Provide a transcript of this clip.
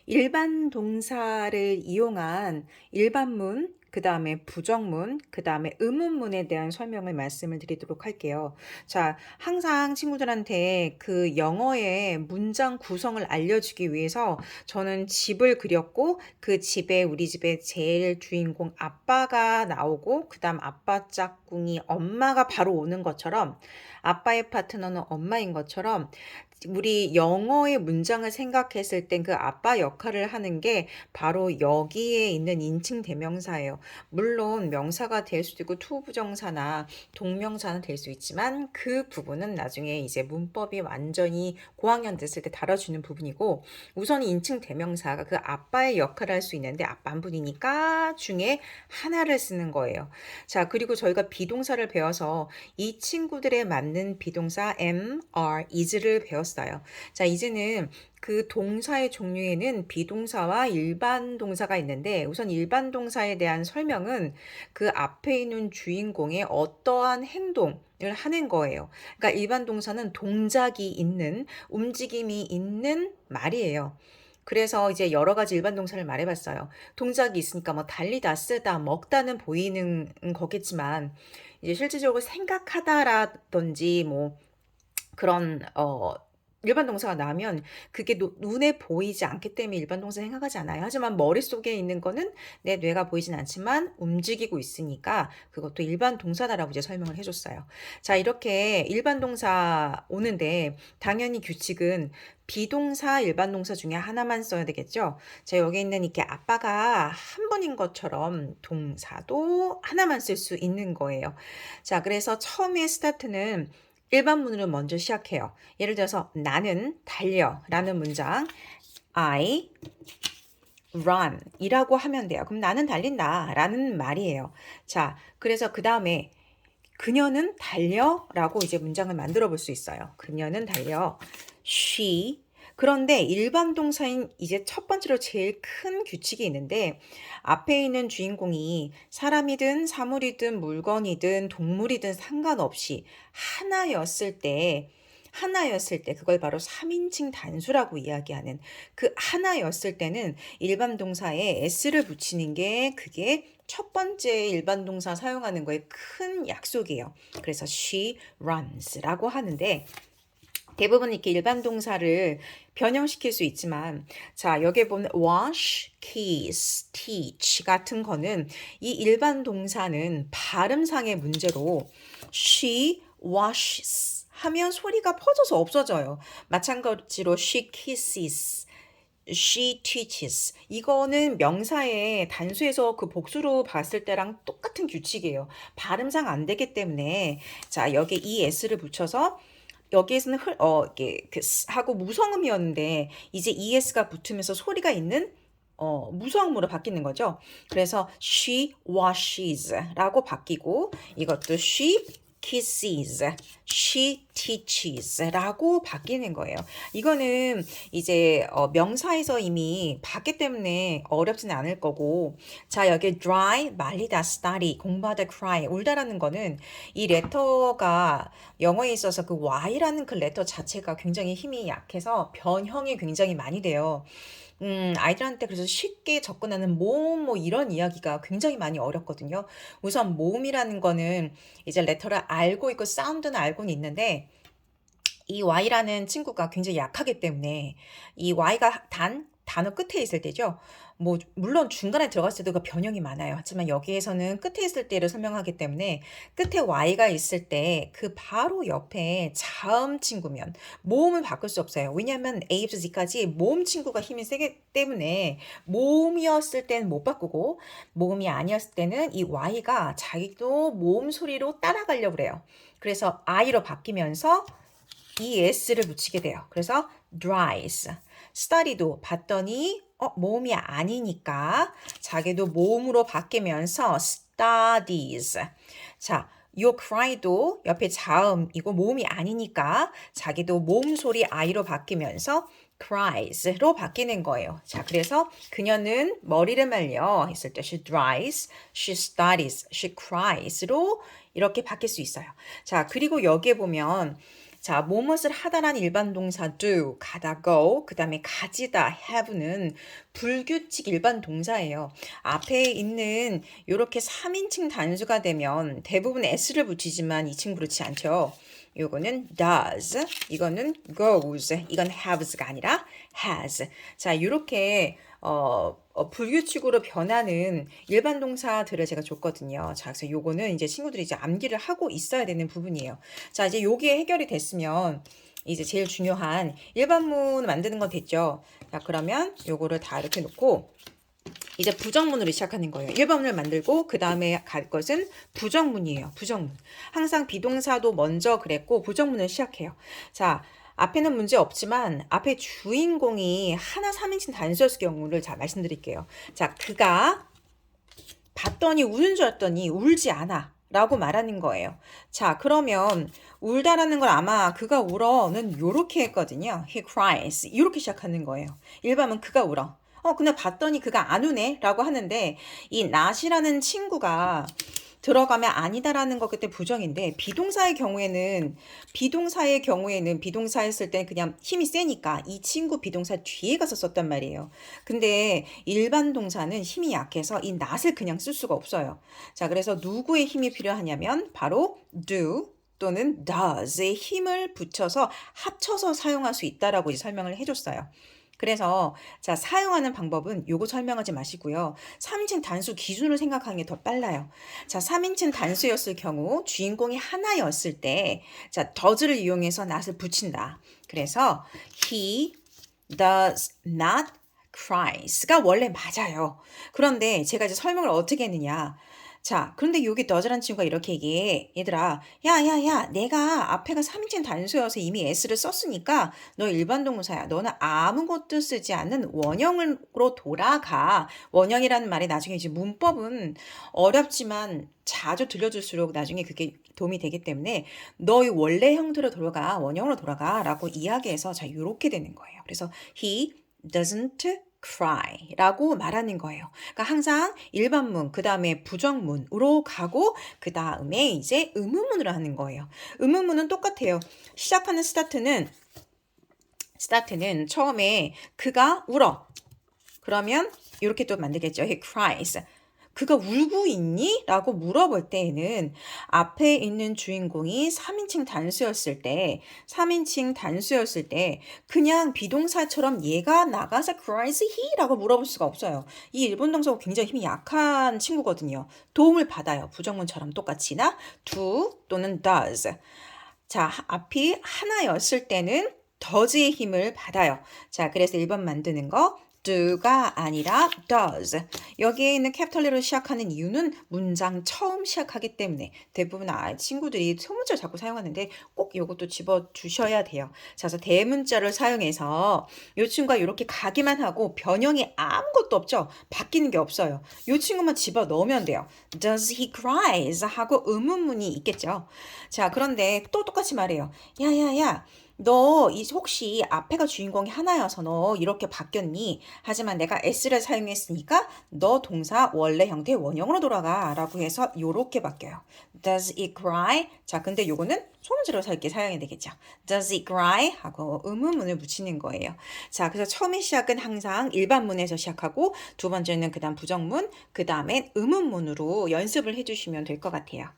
일반 동사를 이용한 일반문, 그 다음에 부정문, 그 다음에 의문문에 대한 설명을 말씀을 드리도록 할게요. 자, 항상 친구들한테 그 영어의 문장 구성을 알려주기 위해서 저는 집을 그렸고 그 집에 우리 집의 제일 주인공 아빠가 나오고 그 다음 아빠 짝꿍이 엄마가 바로 오는 것처럼 아빠의 파트너는 엄마인 것처럼 우리 영어의 문장을 생각했을 땐 그 아빠 역할을 하는 게 바로 여기에 있는 인칭 대명사예요. 물론 명사가 될 수도 있고 투부정사나 동명사는 될 수 있지만 그 부분은 나중에 이제 문법이 완전히 고학년 됐을 때 다뤄주는 부분이고 우선 인칭 대명사가 그 아빠의 역할을 할 수 있는데 아빠 한 분이니까 중에 하나를 쓰는 거예요. 자, 그리고 저희가 비동사를 배워서 이 친구들에 맞는 비동사 am, are, is를 배웠어요. 자, 이제는 그 동사의 종류에는 비동사와 일반 동사가 있는데 우선 일반 동사에 대한 설명은 그 앞에 있는 주인공의 어떠한 행동을 하는 거예요. 그러니까 일반 동사는 동작이 있는, 움직임이 있는 말이에요. 그래서 이제 여러 가지 일반 동사를 말해봤어요. 동작이 있으니까 뭐 달리다, 쓰다, 먹다는 보이는 거겠지만 이제 실질적으로 생각하다라든지 뭐 그런 일반 동사가 나오면 그게 눈에 보이지 않기 때문에 일반 동사 생각하지 않아요. 하지만 머릿속에 있는 거는 내 뇌가 보이진 않지만 움직이고 있으니까 그것도 일반 동사다라고 이제 설명을 해줬어요. 자, 이렇게 일반 동사 오는데 당연히 규칙은 비동사, 일반 동사 중에 하나만 써야 되겠죠. 자, 여기 있는 이렇게 아빠가 한 분인 것처럼 동사도 하나만 쓸 수 있는 거예요. 자, 그래서 처음에 스타트는 일반문으로 먼저 시작해요. 예를 들어서 나는 달려 라는 문장 I run 이라고 하면 돼요. 그럼 나는 달린다 라는 말이에요. 자, 그래서 그 다음에 그녀는 달려 라고 이제 문장을 만들어 볼 수 있어요. 그녀는 달려 she 그런데 일반 동사인 이제 첫 번째로 제일 큰 규칙이 있는데 앞에 있는 주인공이 사람이든 사물이든 물건이든 동물이든 상관없이 하나였을 때 그걸 바로 3인칭 단수라고 이야기하는 그 하나였을 때는 일반 동사에 s를 붙이는 게 그게 첫 번째 일반 동사 사용하는 거에 큰 약속이에요. 그래서 she runs라고 하는데 대부분 이렇게 일반 동사를 변형시킬 수 있지만 자, 여기에 보면 wash, kiss, teach 같은 거는 이 일반 동사는 발음상의 문제로 she washes 하면 소리가 퍼져서 없어져요. 마찬가지로 she kisses she teaches 이거는 명사의 단수에서 그 복수로 봤을 때랑 똑같은 규칙이에요. 발음상 안 되기 때문에 자, 여기에 es를 붙여서 여기에서는 이게 하고 무성음이었는데 이제 es가 붙으면서 소리가 있는 무성음으로 바뀌는 거죠. 그래서 she washes라고 바뀌고 이것도 she kisses, she teaches라고 바뀌는 거예요. 이거는 이제 명사에서 이미 봤기 때문에 어렵지는 않을 거고 자, 여기 dry, 말리다, study, 공부하다, cry, 울다라는 거는 이 레터가 영어에 있어서 그 y라는 그 레터 자체가 굉장히 힘이 약해서 변형이 굉장히 많이 돼요. 아이들한테 그래서 쉽게 접근하는 모음 뭐 이런 이야기가 굉장히 많이 어렵거든요. 우선 모음이라는 거는 이제 레터를 알고 있고 사운드는 알고는 있는데 이 Y라는 친구가 굉장히 약하기 때문에 이 Y가 단어 끝에 있을 때죠. 뭐 물론 중간에 들어갔을 때도 그 변형이 많아요. 하지만 여기에서는 끝에 있을 때를 설명하기 때문에 끝에 Y가 있을 때 그 바로 옆에 자음 친구면 모음을 바꿀 수 없어요. 왜냐하면 A부터 Z까지 모음 친구가 힘이 세기 때문에 모음이었을 때는 못 바꾸고 모음이 아니었을 때는 이 Y가 자기도 모음 소리로 따라가려고 그래요. 그래서 I로 바뀌면서 es를 붙이게 돼요. 그래서 dries. study도 봤더니 모음이 아니니까 자기도 모음으로 바뀌면서 studies. 자, you cry도 옆에 자음이고 모음이 아니니까 자기도 모음 소리 i로 바뀌면서 cries로 바뀌는 거예요. 자, 그래서 그녀는 머리를 말려 했을 때 she dries, she studies, she cries로 이렇게 바뀔 수 있어요. 자, 그리고 여기에 보면 자, 뭐뭇을 하다란 일반 동사 do, 가다 go, 그 다음에 가지다 have는 불규칙 일반 동사예요. 앞에 있는 이렇게 3인칭 단수가 되면 대부분 s를 붙이지만 이 친구 그렇지 않죠. 요거는 does, 이거는 goes, 이건 haves가 아니라 has. 자, 이렇게 불규칙으로 변하는 일반 동사들을 제가 줬거든요. 자, 그래서 요거는 이제 친구들이 이제 암기를 하고 있어야 되는 부분이에요. 자, 이제 요게 해결이 됐으면 이제 제일 중요한 일반문 만드는 건 됐죠. 자, 그러면 요거를 다 이렇게 놓고 이제 부정문으로 시작하는 거예요. 일반문을 만들고 그 다음에 갈 것은 부정문이에요. 부정문. 항상 비동사도 먼저 그랬고 부정문을 시작해요. 자, 앞에는 문제 없지만 앞에 주인공이 하나 3인칭 단수였을 경우를 자 말씀드릴게요. 자, 그가 봤더니 우는 줄 알았더니 울지 않아 라고 말하는 거예요. 자, 그러면 울다라는 걸 아마 그가 울어는 요렇게 했거든요. He cries 이렇게 시작하는 거예요. 일반은 그가 울어. 근데 봤더니 그가 안 우네 라고 하는데 이 not이라는 친구가 들어가면 아니다라는 거 그때 부정인데 비동사 했을 때 그냥 힘이 세니까 이 친구 비동사 뒤에 가서 썼단 말이에요. 근데 일반 동사는 힘이 약해서 이 not을 그냥 쓸 수가 없어요. 자, 그래서 누구의 힘이 필요하냐면 바로 do 또는 does의 힘을 붙여서 합쳐서 사용할 수 있다라고 설명을 해줬어요. 그래서 자, 사용하는 방법은 요거 설명하지 마시고요. 3인칭 단수 기준을 생각하는 게 더 빨라요. 자, 3인칭 단수였을 경우 주인공이 하나였을 때 자, does를 이용해서 not을 붙인다. 그래서 he does not cries가 원래 맞아요. 그런데 제가 이제 설명을 어떻게 했느냐. 자, 그런데 여기 does라는 친구가 이렇게 얘기해. 얘들아, 야, 내가 앞에가 3인칭 단수여서 이미 s를 썼으니까 너 일반 동사야. 너는 아무것도 쓰지 않는 원형으로 돌아가. 원형이라는 말이 나중에 이제 문법은 어렵지만 자주 들려줄수록 나중에 그게 도움이 되기 때문에 너의 원래 형태로 돌아가. 원형으로 돌아가. 라고 이야기해서 자, 요렇게 되는 거예요. 그래서 he doesn't cry 라고 말하는 거예요. 그러니까 항상 일반문, 그 다음에 부정문으로 가고 그 다음에 이제 의문문으로 하는 거예요. 의문문은 똑같아요. 시작하는 스타트는 처음에 그가 울어. 그러면 이렇게 또 만들겠죠. He cries. 그가 울고 있니? 라고 물어볼 때에는 앞에 있는 주인공이 3인칭 단수였을 때 그냥 비동사처럼 얘가 나가서 cries he? 라고 물어볼 수가 없어요. 이 일본 동사가 굉장히 힘이 약한 친구거든요. 도움을 받아요. 부정문처럼 똑같이나 do 또는 does. 자, 앞이 하나였을 때는 does의 힘을 받아요. 자, 그래서 1번 만드는 거 do가 아니라 does. 여기에 있는 캐피털레로 시작하는 이유는 문장 처음 시작하기 때문에 대부분 친구들이 소문자를 자꾸 사용하는데 꼭 이것도 집어주셔야 돼요. 자, 그래서 대문자를 사용해서 이 친구가 이렇게 가기만 하고 변형이 아무것도 없죠. 바뀌는 게 없어요. 이 친구만 집어넣으면 돼요. Does he cries? 하고 의문문이 있겠죠. 자, 그런데 또 똑같이 말해요. 야. 너 혹시 앞에가 주인공이 하나여서 너 이렇게 바뀌었니? 하지만 내가 s를 사용했으니까 너 동사 원래 형태 원형으로 돌아가 라고 해서 요렇게 바뀌어요. Does it cry? 자, 근데 요거는 소문지로 사용해야 되겠죠. Does it cry? 하고 의문문을 붙이는 거예요. 자, 그래서 처음에 시작은 항상 일반문에서 시작하고 두 번째는 그 다음 부정문, 그 다음엔 의문문으로 연습을 해주시면 될 것 같아요.